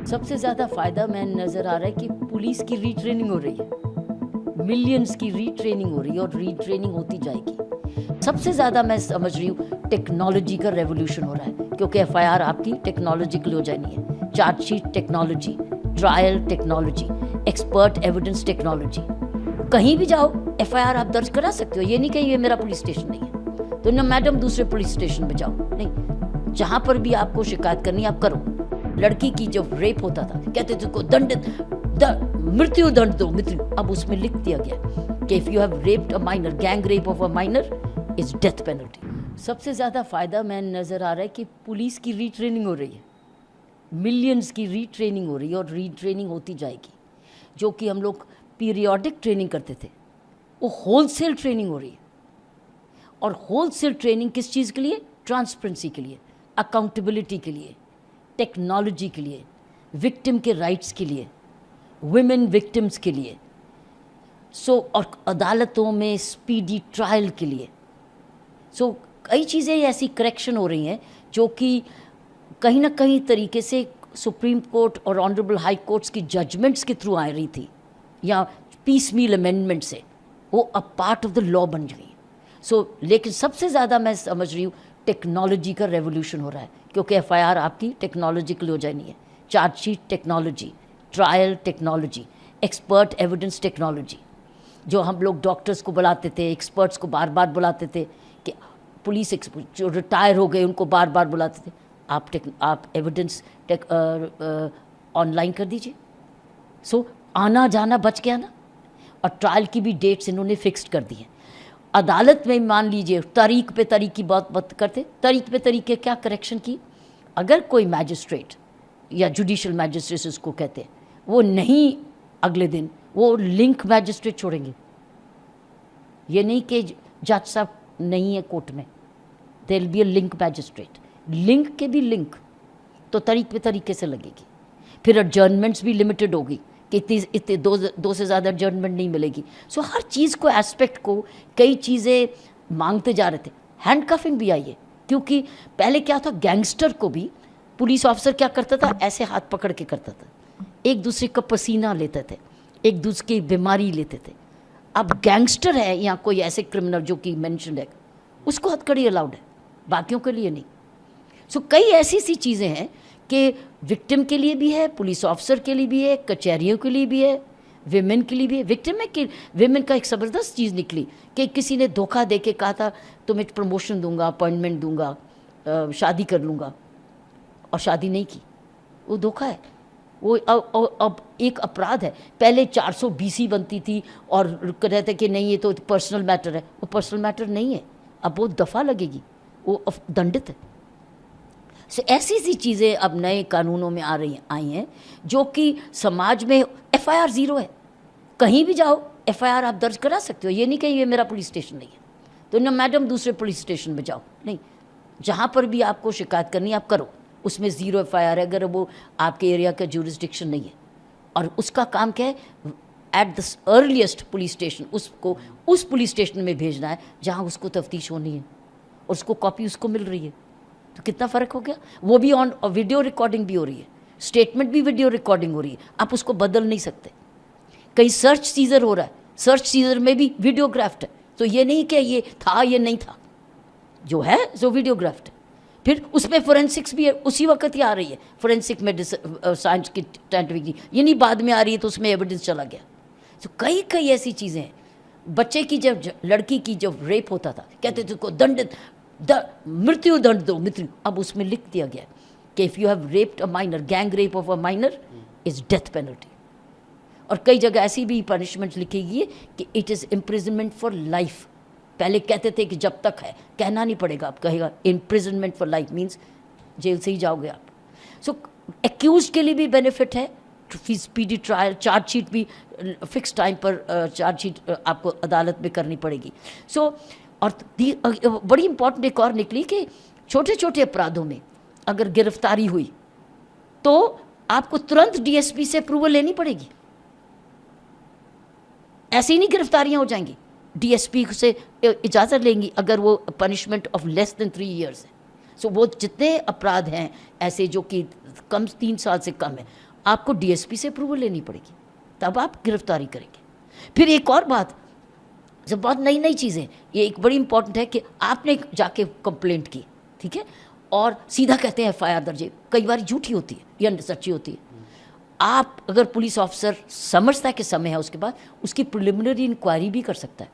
सबसे ज़्यादा फ़ायदा मैं नज़र आ रहा है कि पुलिस की रीट्रेनिंग हो रही है, मिलियंस की रीट्रेनिंग हो रही है और रीट्रेनिंग होती जाएगी। सबसे ज़्यादा मैं समझ रही हूँ टेक्नोलॉजी का रेवोल्यूशन हो रहा है, क्योंकि एफआईआर आपकी टेक्नोलॉजिकल हो जानी है, chargesheet technology, trial technology, expert evidence technology. कहीं भी जाओ एफआईआर आप दर्ज करा सकते हो, ये नहीं कि ये मेरा पुलिस स्टेशन नहीं है तो ना मैडम दूसरे पुलिस स्टेशन में जाओ, नहीं, जहाँ पर भी आपको शिकायत करनी आप करो। लड़की की जब रेप होता था कहते थे को दंडित मृत्यु दंड दो मृत्यु, अब उसमें लिख दिया गया कि if you have raped a minor, gang rape of a minor is death penalty. सबसे ज़्यादा फ़ायदा मैं नज़र आ रहा है कि पुलिस की रीट्रेनिंग हो रही है, मिलियंस की रीट्रेनिंग हो रही है और रीट्रेनिंग होती जाएगी। जो कि हम लोग पीरियोडिक ट्रेनिंग करते थे वो होलसेल ट्रेनिंग हो रही है। और होलसेल ट्रेनिंग किस चीज़ के लिए? ट्रांसपेरेंसी के लिए, अकाउंटेबिलिटी के लिए, टेक्नोलॉजी के लिए, विक्टिम के राइट्स के लिए, वुमेन विक्टिम्स के लिए, और अदालतों में स्पीडी ट्रायल के लिए। कई चीज़ें ऐसी करेक्शन हो रही हैं जो कि कहीं ना कहीं तरीके से सुप्रीम कोर्ट और ऑनरेबल हाई कोर्ट्स की जजमेंट्स के थ्रू आ रही थी या पीस मील अमेंडमेंट से, वो अब पार्ट ऑफ द लॉ बन गई। लेकिन सबसे ज़्यादा मैं समझ रही हूँ टेक्नोलॉजी का रेवोल्यूशन हो रहा है, क्योंकि एफआईआर आपकी टेक्नोलॉजिकल हो जानी है, chargesheet technology, trial technology, expert evidence technology. जो हम लोग डॉक्टर्स को बुलाते थे, एक्सपर्ट्स को बार बार बुलाते थे, कि पुलिस जो रिटायर हो गए उनको बार बार बुलाते थे, आप एविडेंस ऑनलाइन कर दीजिए। आना जाना बच गया ना। और ट्रायल की भी डेट्स इन्होंने फिक्स्ड कर दी हैं। अदालत में मान लीजिए तारीख पे तारीख की बात करते, तारीख पे तारीख के क्या करेक्शन की, अगर कोई मैजिस्ट्रेट या जुडिशल मैजिस्ट्रेट उसको कहते हैं, वो नहीं अगले दिन, वो लिंक मैजिस्ट्रेट छोड़ेंगे। ये नहीं कि जज साहब नहीं है कोर्ट में, there will be a link magistrate, link के भी लिंक, तो तारीख पे तरीके से लगेगी। फिर एडजर्नमेंट्स भी लिमिटेड होगी कि इतने दो से ज़्यादा एडजर्नमेंट नहीं मिलेगी। हर चीज़ को, एस्पेक्ट को, कई चीज़ें मांगते जा रहे थे। हैंडकफिंग भी आई है, क्योंकि पहले क्या था, गैंगस्टर को भी पुलिस ऑफिसर क्या करता था, ऐसे हाथ पकड़ के करता था, एक दूसरे का पसीना लेते थे, एक दूसरे की बीमारी लेते थे। अब गैंगस्टर है या कोई ऐसे क्रिमिनल जो कि मेंशन है, उसको हथकड़ी अलाउड है, बाकियों के लिए नहीं। कई ऐसी सी चीज़ें हैं कि विक्टिम के लिए भी है, पुलिस ऑफिसर के लिए भी है, कचहरियों के लिए भी है, विमेन के लिए भी है। विक्टिम में कि विमेन का एक ज़बरदस्त चीज़ निकली कि किसी ने धोखा दे के कहा था तुम्हें प्रमोशन दूंगा, अपॉइंटमेंट दूंगा, शादी कर लूँगा, और शादी नहीं की। वो धोखा है, वो अब एक अपराध है। पहले 420 बनती थी और कहते कि नहीं ये तो पर्सनल मैटर है, वो पर्सनल मैटर नहीं है, अब वो दफ़ा लगेगी, वो दंडित है। ऐसी सी चीज़ें अब नए कानूनों में आई हैं जो कि समाज में एफआईआर ज़ीरो है। कहीं भी जाओ एफआईआर आप दर्ज करा सकते हो, ये नहीं कि ये मेरा पुलिस स्टेशन नहीं है तो ना मैडम दूसरे पुलिस स्टेशन में जाओ, नहीं, जहाँ पर भी आपको शिकायत करनी आप करो, उसमें ज़ीरो एफआईआर है अगर वो आपके एरिया का जुरिस्डिक्शन नहीं है। और उसका काम क्या है, at the earliest police station उसको उस पुलिस स्टेशन में भेजना है जहाँ उसको तफ्तीश होनी है और उसको कॉपी उसको मिल रही है। तो कितना फ़र्क हो गया। वो भी ऑन वीडियो रिकॉर्डिंग भी हो रही है, स्टेटमेंट भी वीडियो रिकॉर्डिंग हो रही है, आप उसको बदल नहीं सकते। कहीं सर्च सीजर हो रहा है, सर्च सीजर में भी वीडियोग्राफ्ड है, तो ये नहीं कि ये था ये नहीं था, जो है जो वीडियोग्राफ्ड है। फिर उसमें फोरेंसिक्स भी है, उसी वक्त ही आ रही है, फोरेंसिक मेडिसिन साइंस की साइंटिफिक की, ये नहीं बाद में आ रही है तो उसमें एविडेंस चला गया। तो कई ऐसी चीज़ें हैं। बच्चे की जब लड़की की जब रेप होता था कहते थे को दंडित मृत्यु दंड दो मृत्यु, अब उसमें लिख दिया गया कि if you have raped a minor, gang rape of a minor is death penalty. और कई जगह ऐसी भी पनिशमेंट लिखी गई है कि it is imprisonment for life. पहले कहते थे कि जब तक है, कहना नहीं पड़ेगा, आप कहेगा imprisonment for life means jail से ही जाओगे आप। एक्यूज के लिए भी बेनिफिट है, स्पीडी ट्रायल, चार्जशीट भी फिक्स टाइम पर चार्जशीट आपको अदालत में करनी पड़ेगी। और बड़ी इंपॉर्टेंट एक और निकली कि छोटे छोटे अपराधों में अगर गिरफ्तारी हुई तो आपको तुरंत डीएसपी से अप्रूवल लेनी पड़ेगी, ऐसी नहीं गिरफ्तारियां हो जाएंगी, डीएसपी से इजाज़त लेंगी अगर वो punishment of less than 3 years है। वो जितने अपराध हैं ऐसे जो कि कम 3 साल से कम है, आपको डीएसपी से अप्रूवल लेनी पड़ेगी, तब आप गिरफ्तारी करेंगे। फिर एक और बात, जब बहुत नई नई चीज़ें, ये एक बड़ी इंपॉर्टेंट है कि आपने जाके कंप्लेंट की, ठीक है, और सीधा कहते हैं एफआईआर दर्ज है, कई बार झूठी होती है या सच्ची होती है। आप अगर पुलिस ऑफिसर समझता है कि समय है, उसके बाद उसकी प्रिलिमिनरी इंक्वायरी भी कर सकता है,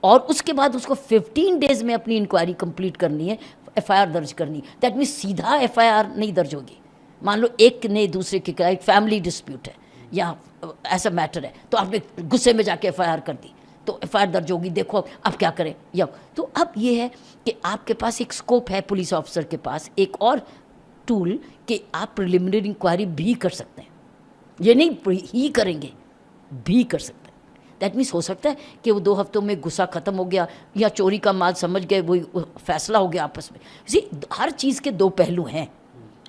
और उसके बाद उसको 15 डेज में अपनी इंक्वायरी कंप्लीट करनी है, एफआईआर दर्ज करनी। दैट मीन्स सीधा एफआईआर नहीं दर्ज होगी। मान लो एक ने दूसरे के खिलाफ, एक फैमिली डिस्प्यूट है या ऐसा मैटर है, तो आपने गुस्से में जाके एफआईआर कर दी, तो एफआईआर दर्ज होगी, देखो अब क्या करें। या तो अब ये है कि आपके पास एक स्कोप है, पुलिस ऑफिसर के पास एक और टूल कि आप प्रिलिमिनरी इंक्वायरी भी कर सकते हैं। ये नहीं ही करेंगे, भी कर सकते हैं। दैट मीन्स हो सकता है कि वो 2 हफ्तों में गुस्सा ख़त्म हो गया या चोरी का माल समझ गए, वही फैसला हो गया आपस में। हर चीज़ के 2 पहलू हैं,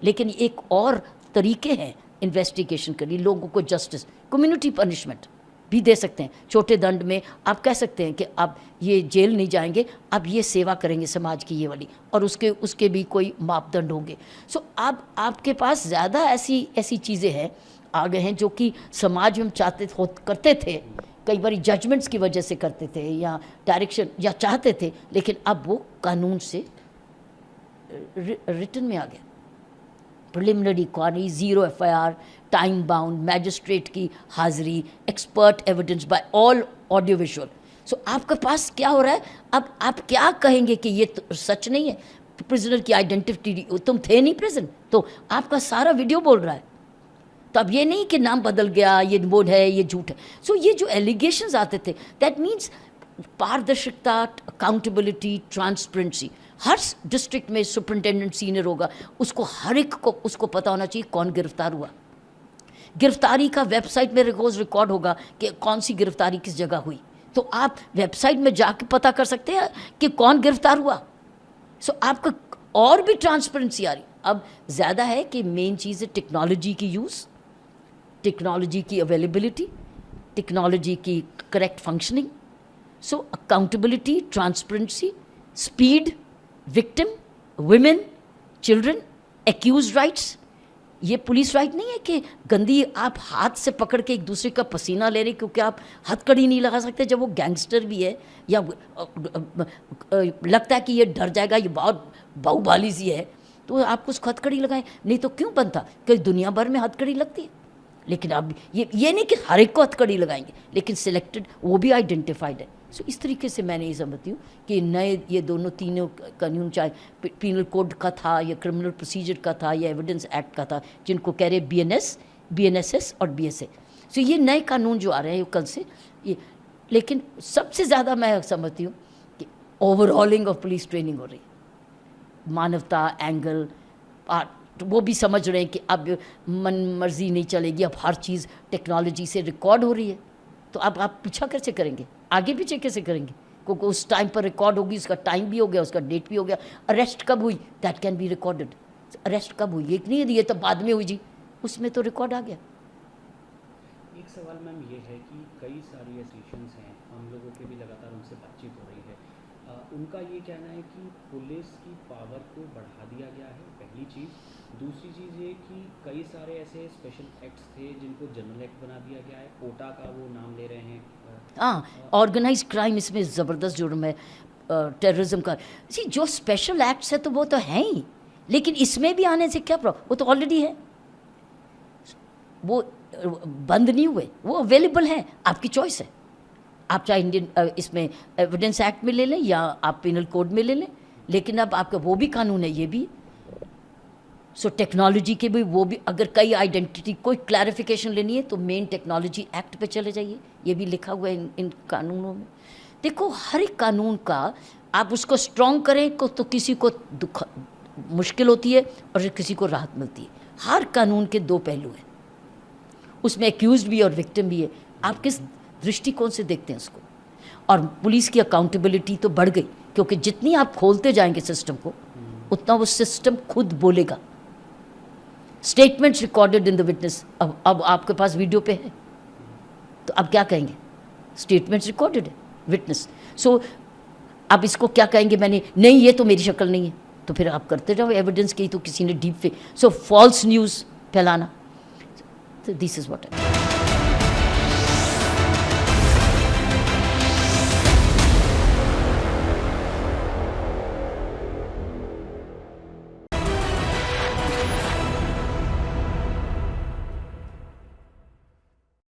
लेकिन एक और तरीके हैं इन्वेस्टिगेशन के लिए। लोगों को जस्टिस, कम्युनिटी पनिशमेंट भी दे सकते हैं। छोटे दंड में आप कह सकते हैं कि आप ये जेल नहीं जाएंगे, आप ये सेवा करेंगे समाज की ये वाली, और उसके भी कोई मापदंड होंगे। सो अब आपके पास ज़्यादा ऐसी चीज़ें हैं आ गए हैं जो कि समाज में हम करते थे, कई बार जजमेंट्स की वजह से करते थे या डायरेक्शन या चाहते थे, लेकिन अब वो कानून से रिटन में आ गया। Preliminary inquiry, 0 FIR, time bound, magistrate की हाजिरी, expert evidence by all audio visual. So आपके पास क्या हो रहा है, अब आप क्या कहेंगे कि ये तो सच नहीं है, प्रिजनर की आइडेंटिटी, तुम थे नहीं प्रिजन, तो आपका सारा वीडियो बोल रहा है। तो अब ये नहीं कि नाम बदल गया, ये वो है, ये झूठ है। सो ये जो एलिगेशंस आते थे, दैट मीन्स पारदर्शिता, अकाउंटेबिलिटी, ट्रांसपेरेंसी। हर डिस्ट्रिक्ट में सुपरिटेंडेंट सीनियर होगा, उसको हर एक को उसको पता होना चाहिए कौन गिरफ्तार हुआ। गिरफ्तारी का वेबसाइट में रोज़ रिकॉर्ड होगा कि कौन सी गिरफ्तारी किस जगह हुई, तो आप वेबसाइट में जाके पता कर सकते हैं कि कौन गिरफ्तार हुआ। सो आपका और भी ट्रांसपेरेंसी आ रही। अब ज़्यादा है कि मेन चीज़ है टेक्नोलॉजी की यूज़, टेक्नोलॉजी की अवेलेबिलिटी, टेक्नोलॉजी की correct functioning. So accountability, transparency, speed, victim, women, children, accused rights. ये पुलिस राइट नहीं है कि गंदी आप हाथ से पकड़ के एक दूसरे का पसीना ले रहे, क्योंकि आप हथकड़ी नहीं लगा सकते जब वो गैंगस्टर भी है, या लगता है कि ये डर जाएगा, ये बहुत बाहुबली सी है, तो आप उसको हथकड़ी लगाएं। नहीं तो क्यों बनता, कई दुनिया भर में हथकड़ी लगती है, लेकिन अब ये नहीं कि हर एक को हथकड़ी लगाएंगे, लेकिन सिलेक्टेड, वो भी आइडेंटिफाइड है। सो इस तरीके से मैंने ये समझती हूँ कि नए ये तीनों कानून, चाहे पीनल कोड का था या क्रिमिनल प्रोसीजर का था या एविडेंस एक्ट का था, जिनको कह रहे BNSS और BSA। सो ये नए कानून जो आ रहे हैं कल से ये, लेकिन सबसे ज़्यादा मैं समझती हूँ कि ओवरऑलिंग ऑफ पुलिस ट्रेनिंग हो रही है। मानवता एंगल, वो भी समझ रहे हैं कि अब मन मर्जी नहीं चलेगी, अब हर चीज़ टेक्नोलॉजी से रिकॉर्ड हो रही है, तो अब आप पीछा कैसे करेंगे, आगे पीछे कैसे करेंगे, क्योंकि उस टाइम पर रिकॉर्ड होगी, उसका टाइम भी हो गया, उसका डेट भी हो गया। अरेस्ट कब हुई, that can be recorded. Arrest कब हुई, एक नहीं, ये तो बाद में हुई जी, उसमें तो रिकॉर्ड आ गया। एक सवाल मैम ये है कि कई सारी एसोसिएशंस हैं, हम लोगों के भी लगातार उनसे बातचीत हो रही है, उनका ये कहना है कि पुलिस की पावर को बढ़ा दिया गया है, पहली चीज़। दूसरी चीज़ ये कि कई सारे ऐसे स्पेशल एक्ट्स थे जिनको जनरल एक्ट बना दिया गया है, कोटा का वो नाम ले रहे हैं। हाँ, ऑर्गेनाइज क्राइम इसमें ज़बरदस्त जुर्म है, टेररिज्म का। जी जो स्पेशल एक्ट्स है तो वो तो हैं ही, लेकिन इसमें भी आने से क्या प्रॉब्लम, वो तो ऑलरेडी है, वो बंद नहीं हुए, वो अवेलेबल हैं, आपकी चॉइस है। आप चाहे इंडियन इसमें एविडेंस एक्ट में ले लें या आप पिनल कोड में ले लें, लेकिन अब आपका वो भी कानून है, ये भी। सो टेक्नोलॉजी के भी वो भी, अगर कई आइडेंटिटी कोई क्लैरिफिकेशन लेनी है तो मेन टेक्नोलॉजी एक्ट पे चले जाइए, ये भी लिखा हुआ है इन कानूनों में। देखो हर एक कानून का आप उसको स्ट्रॉन्ग करें तो किसी को मुश्किल होती है और किसी को राहत मिलती है। हर कानून के 2 पहलू हैं, उसमें एक्यूज्ड भी और विक्टिम भी है। आप किस दृष्टिकोण से देखते हैं उसको। और पुलिस की अकाउंटेबिलिटी तो बढ़ गई, क्योंकि जितनी आप खोलते जाएंगे सिस्टम को, उतना वो सिस्टम खुद बोलेगा। Statements recorded in the witness, अब आपके पास वीडियो पे है, तो अब क्या कहेंगे, स्टेटमेंट्स रिकॉर्डेड है विटनेस। सो अब इसको क्या कहेंगे, मैंने नहीं, ये तो मेरी शक्ल नहीं है, तो फिर आप करते जाओ एविडेंस की, तो किसी ने डीप फेक, सो फॉल्स न्यूज़ फैलाना, So this is what I